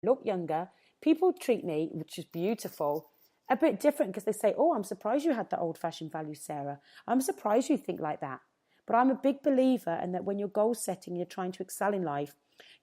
look younger. People treat me, which is beautiful, a bit different because they say, oh, I'm surprised you had that old-fashioned value, Sarah. I'm surprised you think like that. But I'm a big believer in that when you're goal setting, you're trying to excel in life,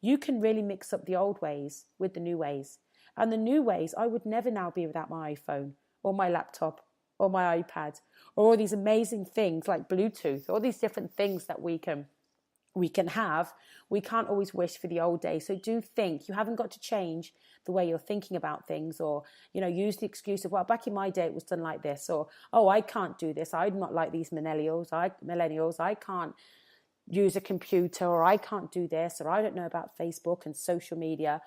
you can really mix up the old ways with the new ways. And the new ways, I would never now be without my iPhone or my laptop or my iPad or all these amazing things like Bluetooth, all these different things that we can have. We can't always wish for the old days. So do think you haven't got to change the way you're thinking about things, or, use the excuse of, well, back in my day it was done like this, or, oh, I can't do this. I'm not like these millennials. I can't use a computer, or I can't do this, or I don't know about Facebook and social media.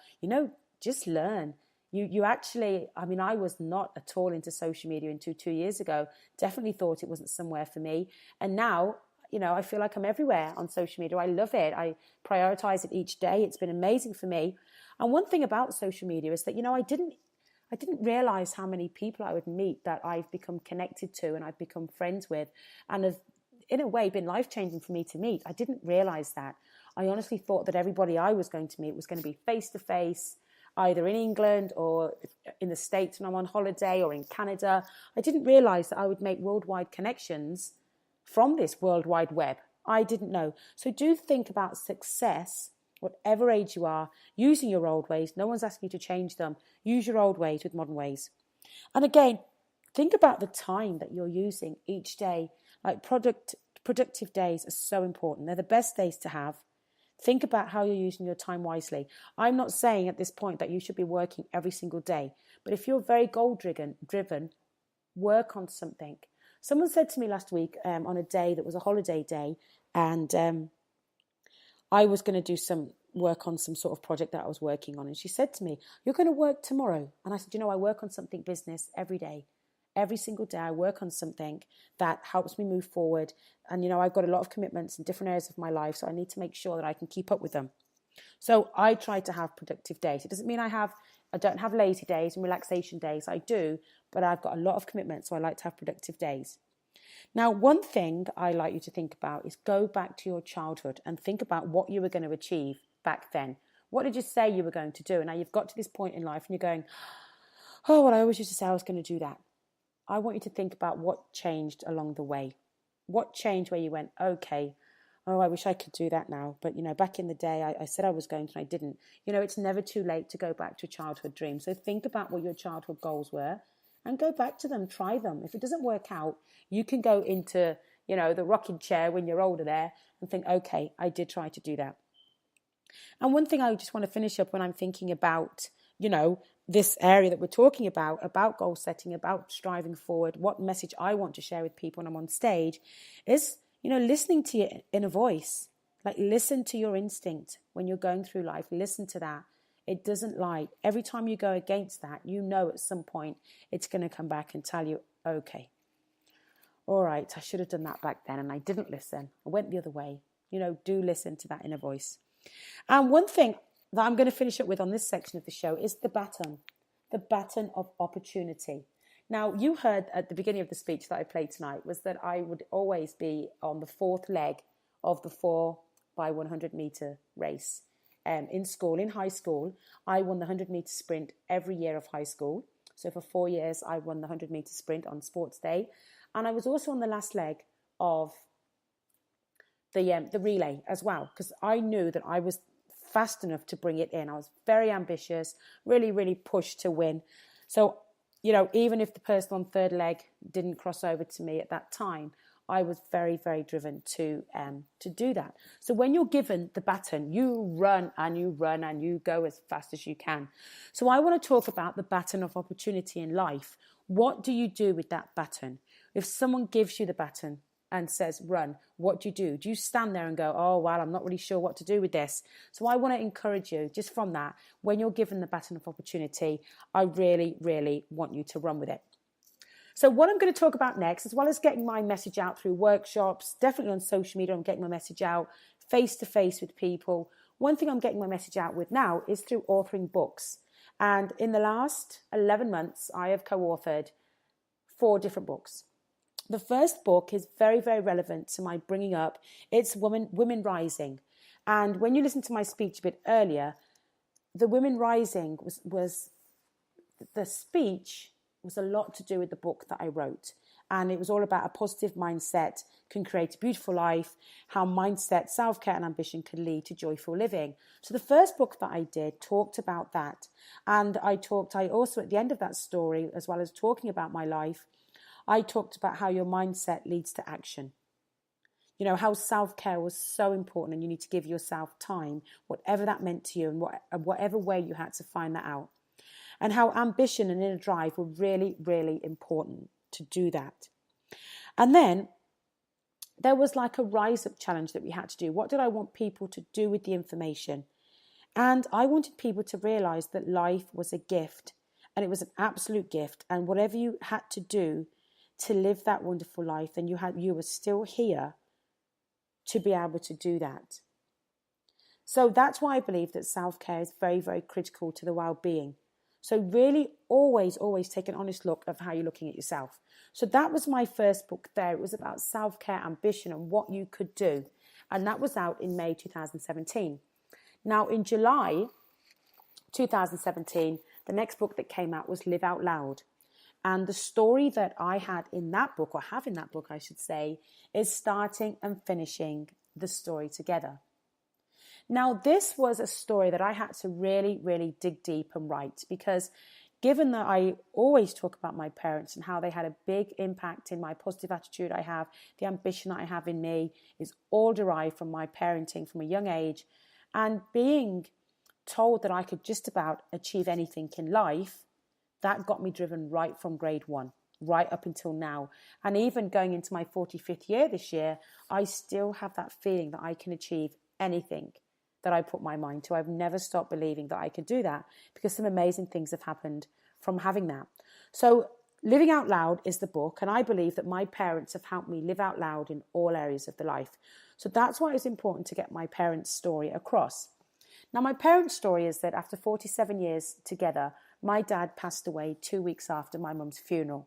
Just learn. You actually, I was not at all into social media until 2 years ago. Definitely thought it wasn't somewhere for me. And now, I feel like I'm everywhere on social media. I love it. I prioritize it each day. It's been amazing for me. And one thing about social media is that, I didn't realize how many people I would meet that I've become connected to and I've become friends with, and have, in a way, been life-changing for me to meet. I didn't realize that. I honestly thought that everybody I was going to meet was going to be face-to-face, either in England or in the States when I'm on holiday, or in Canada. I didn't realize that I would make worldwide connections from this World Wide Web. I didn't know. So do think about success, whatever age you are, using your old ways. No one's asking you to change them. Use your old ways with modern ways. And again, think about the time that you're using each day. Like productive days are so important. They're the best days to have. Think about how you're using your time wisely. I'm not saying at this point that you should be working every single day, but if you're very goal-driven, work on something. Someone said to me last week on a day that was a holiday day, and I was going to do some work on some sort of project that I was working on. And she said to me, you're going to work tomorrow. And I said, I work on something business every day. Every single day I work on something that helps me move forward. And, I've got a lot of commitments in different areas of my life, so I need to make sure that I can keep up with them. So I try to have productive days. It doesn't mean I don't have lazy days and relaxation days. I do, but I've got a lot of commitments, so I like to have productive days. Now, one thing I like you to think about is go back to your childhood and think about what you were going to achieve back then. What did you say you were going to do? And now you've got to this point in life and you're going, oh, well, I always used to say I was going to do that. I want you to think about what changed along the way. What changed where you went, okay, oh, I wish I could do that now. But, back in the day, I said I was going to and I didn't. It's never too late to go back to a childhood dream. So think about what your childhood goals were and go back to them, try them. If it doesn't work out, you can go into, the rocking chair when you're older there and think, okay, I did try to do that. And one thing I just want to finish up when I'm thinking about, this area that we're talking about goal setting, about striving forward, what message I want to share with people when I'm on stage is, listening to your inner voice. Like, listen to your instinct when you're going through life. Listen to that. It doesn't lie. Every time you go against that, at some point it's going to come back and tell you, okay, all right, I should have done that back then and I didn't listen. I went the other way. Do listen to that inner voice. And one thing that I'm going to finish up with on this section of the show is the baton of opportunity. Now, you heard at the beginning of the speech that I played tonight was that I would always be on the fourth leg of the 4x100 meter race. In high school, I won the 100 meter sprint every year of high school. So for 4 years, I won the 100 meter sprint on sports day. And I was also on the last leg of the relay as well, because I knew that I was fast enough to bring it in. I was very ambitious, really, really pushed to win. So, even if the person on third leg didn't cross over to me at that time, I was very, very driven to do that. So when you're given the baton, you run and you go as fast as you can. So I want to talk about the baton of opportunity in life. What do you do with that baton? If someone gives you the baton and says, run, what do you do? Do you stand there and go, oh, well, I'm not really sure what to do with this? So I want to encourage you, just from that, when you're given the baton of opportunity, I really, really want you to run with it. So what I'm going to talk about next, as well as getting my message out through workshops, definitely on social media, I'm getting my message out face-to-face with people. One thing I'm getting my message out with now is through authoring books. And in the last 11 months, I have co-authored 4 different books. The first book is very, very relevant to my bringing up. It's Women Rising. And when you listen to my speech a bit earlier, the Women Rising was the speech was a lot to do with the book that I wrote. And it was all about a positive mindset can create a beautiful life, how mindset, self-care and ambition can lead to joyful living. So the first book that I did talked about that. And I also, at the end of that story, as well as talking about my life, I talked about how your mindset leads to action. You know, how self-care was so important and you need to give yourself time, whatever that meant to you and whatever way you had to find that out. And how ambition and inner drive were really, really important to do that. And then there was like a rise up challenge that we had to do. What did I want people to do with the information? And I wanted people to realize that life was a gift, and it was an absolute gift. And whatever you had to do to live that wonderful life, then you were still here to be able to do that. So that's why I believe that self-care is very, very critical to the well-being. So really always take an honest look of how you're looking at yourself. So that was my first book there. It was about self-care, ambition and what you could do. And that was out in May 2017. Now in July 2017, the next book that came out was Live Out Loud. And the story that I had in that book, or have in that book, I should say, is starting and finishing the story together. Now, this was a story that I had to really, really dig deep and write, because given that I always talk about my parents and how they had a big impact in my positive attitude I have, the ambition that I have in me is all derived from my parenting from a young age, and being told that I could just about achieve anything in life, that got me driven right from grade one, right up until now. And even going into my 45th year this year, I still have that feeling that I can achieve anything that I put my mind to. I've never stopped believing that I could do that, because some amazing things have happened from having that. So Living Out Loud is the book, and I believe that my parents have helped me live out loud in all areas of the life. So that's why it's important to get my parents' story across. Now, my parents' story is that after 47 years together, my dad passed away 2 weeks after my mum's funeral.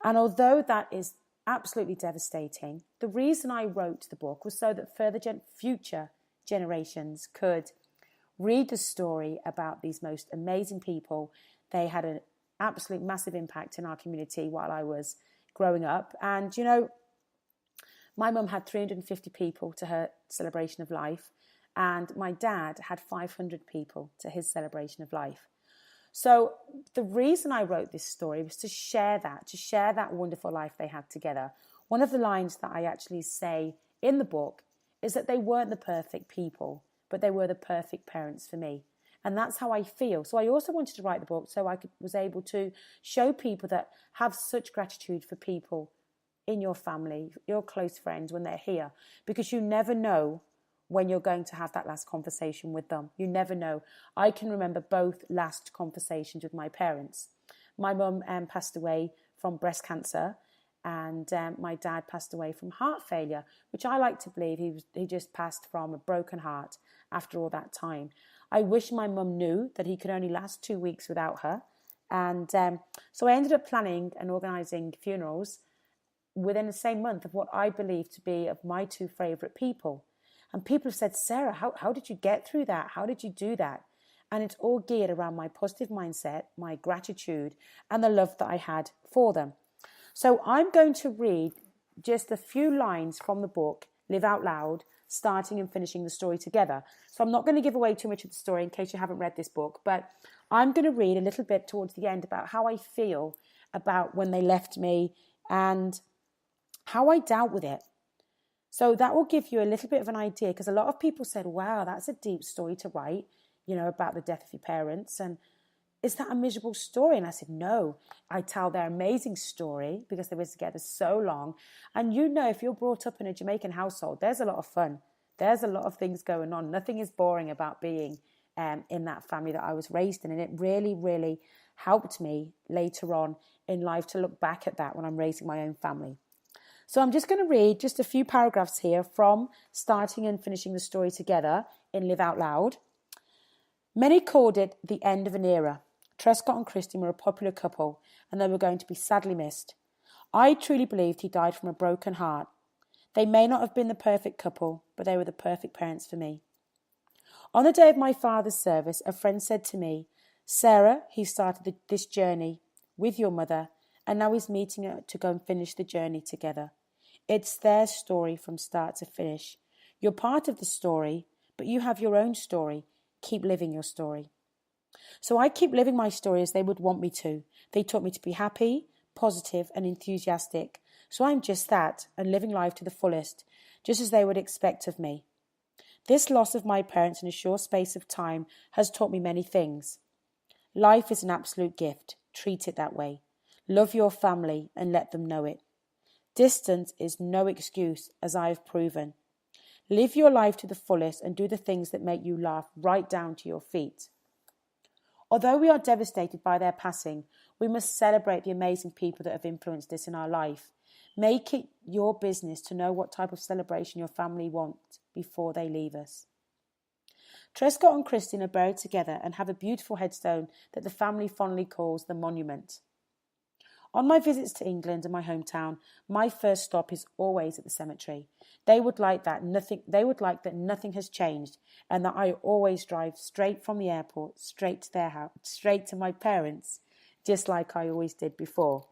And although that is absolutely devastating, the reason I wrote the book was so that future generations could read the story about these most amazing people. They had an absolute massive impact in our community while I was growing up. And, you know, my mum had 350 people to her celebration of life, and my dad had 500 people to his celebration of life. So the reason I wrote this story was to share that wonderful life they had together. One of the lines that I actually say in the book is that they weren't the perfect people, but they were the perfect parents for me. And that's how I feel. So I also wanted to write the book so I was able to show people that have such gratitude for people in your family, your close friends when they're here, because you never know when you're going to have that last conversation with them. You never know. I can remember both last conversations with my parents. My mum passed away from breast cancer, and my dad passed away from heart failure, which I like to believe he just passed from a broken heart after all that time. I wish my mum knew that he could only last 2 weeks without her. And so I ended up planning and organising funerals within the same month of what I believe to be of my two favourite people. And people have said, Sarah, how did you get through that? How did you do that? And it's all geared around my positive mindset, my gratitude, and the love that I had for them. So I'm going to read just a few lines from the book, Live Out Loud, starting and finishing the story together. So I'm not going to give away too much of the story in case you haven't read this book, but I'm going to read a little bit towards the end about how I feel about when they left me and how I dealt with it. So that will give you a little bit of an idea, because a lot of people said, wow, that's a deep story to write, about the death of your parents. And is that a miserable story? And I said, no, I tell their amazing story because they were together so long. And if you're brought up in a Jamaican household, there's a lot of fun. There's a lot of things going on. Nothing is boring about being in that family that I was raised in. And it really, really helped me later on in life to look back at that when I'm raising my own family. So I'm just going to read just a few paragraphs here from starting and finishing the story together in Live Out Loud. Many called it the end of an era. Trescott and Christine were a popular couple, and they were going to be sadly missed. I truly believed he died from a broken heart. They may not have been the perfect couple, but they were the perfect parents for me. On the day of my father's service, a friend said to me, Sarah, he started this journey with your mother, and now he's meeting her to go and finish the journey together. It's their story from start to finish. You're part of the story, but you have your own story. Keep living your story. So I keep living my story as they would want me to. They taught me to be happy, positive, and enthusiastic. So I'm just that, and living life to the fullest, just as they would expect of me. This loss of my parents in a short space of time has taught me many things. Life is an absolute gift. Treat it that way. Love your family and let them know it. Distance is no excuse, as I have proven. Live your life to the fullest and do the things that make you laugh right down to your feet. Although we are devastated by their passing, we must celebrate the amazing people that have influenced us in our life. Make it your business to know what type of celebration your family want before they leave us. Trescott and Christine are buried together and have a beautiful headstone that the family fondly calls the monument. On my visits to England and my hometown, my first stop is always at the cemetery. They would like that nothing has changed, and that I always drive straight from the airport, straight to their house, straight to my parents, just like I always did before.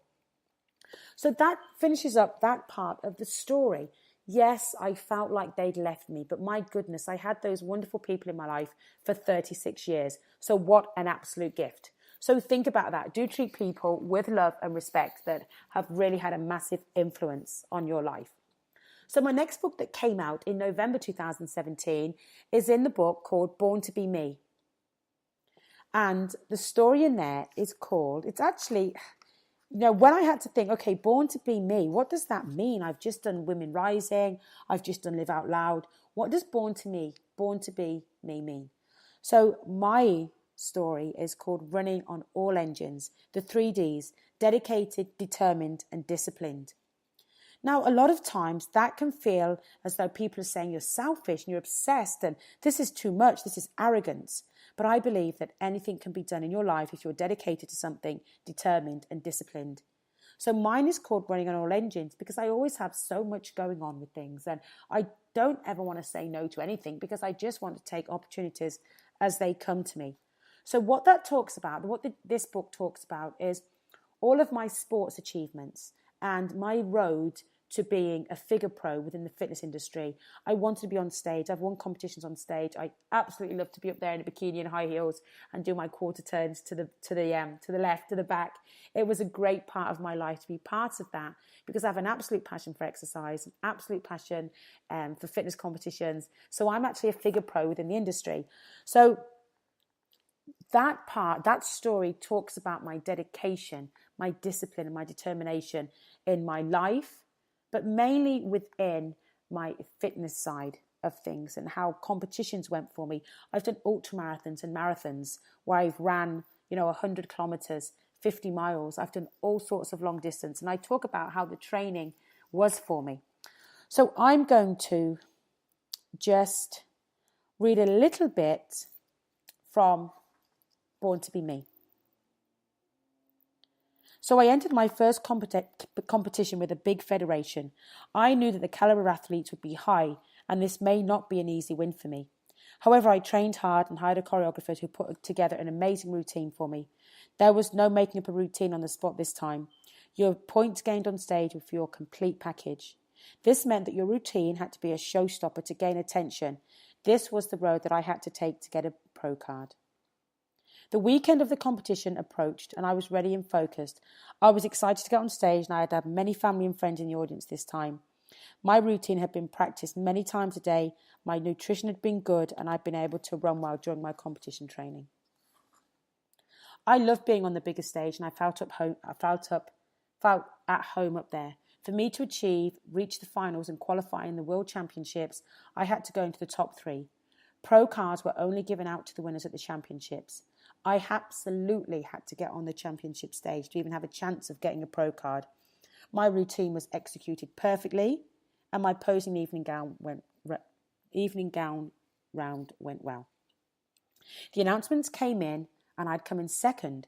So that finishes up that part of the story. Yes, I felt like they'd left me, but my goodness, I had those wonderful people in my life for 36 years. So what an absolute gift. So think about that. Do treat people with love and respect that have really had a massive influence on your life. So my next book that came out in November 2017 is in the book called Born to Be Me. And the story in there is called, it's actually, when I had to think, okay, Born to Be Me, what does that mean? I've just done Women Rising. I've just done Live Out Loud. What does Born to Be Me mean? So my story is called Running on All Engines, the 3Ds, dedicated, determined, and disciplined. Now, a lot of times that can feel as though people are saying you're selfish and you're obsessed and this is too much, this is arrogance. But I believe that anything can be done in your life if you're dedicated to something, determined and disciplined. So mine is called Running on All Engines because I always have so much going on with things and I don't ever want to say no to anything because I just want to take opportunities as they come to me. So what that talks about, this book talks about is all of my sports achievements and my road to being a figure pro within the fitness industry. I wanted to be on stage. I've won competitions on stage. I absolutely love to be up there in a bikini and high heels and do my quarter turns to the left, to the back. It was a great part of my life to be part of that because I have an absolute passion for exercise, an absolute passion for fitness competitions. So I'm actually a figure pro within the industry. So that story talks about my dedication, my discipline, and my determination in my life, but mainly within my fitness side of things and how competitions went for me. I've done ultra marathons and marathons where I've ran, 100 kilometers, 50 miles. I've done all sorts of long distance. And I talk about how the training was for me. So I'm going to just read a little bit from Born to Be Me. So I entered my first competition with a big federation. I knew that the caliber of athletes would be high, and this may not be an easy win for me. However, I trained hard and hired a choreographer who put together an amazing routine for me. There was no making up a routine on the spot this time. Your points gained on stage were for your complete package. This meant that your routine had to be a showstopper to gain attention. This was the road that I had to take to get a pro card. The weekend of the competition approached and I was ready and focused. I was excited to get on stage and I had had many family and friends in the audience this time. My routine had been practiced many times a day, my nutrition had been good and I'd been able to run well during my competition training. I loved being on the biggest stage and I felt at home up there. For me to reach the finals and qualify in the World Championships, I had to go into the top 3. Pro cards were only given out to the winners at the championships. I absolutely had to get on the championship stage to even have a chance of getting a pro card. My routine was executed perfectly and my posing evening gown round went well. The announcements came in and I'd come in second,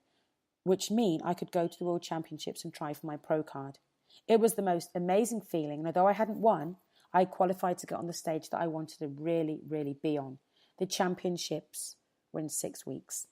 which meant I could go to the World Championships and try for my pro card. It was the most amazing feeling, and although I hadn't won, I qualified to get on the stage that I wanted to really, really be on. The championships were in 6 weeks.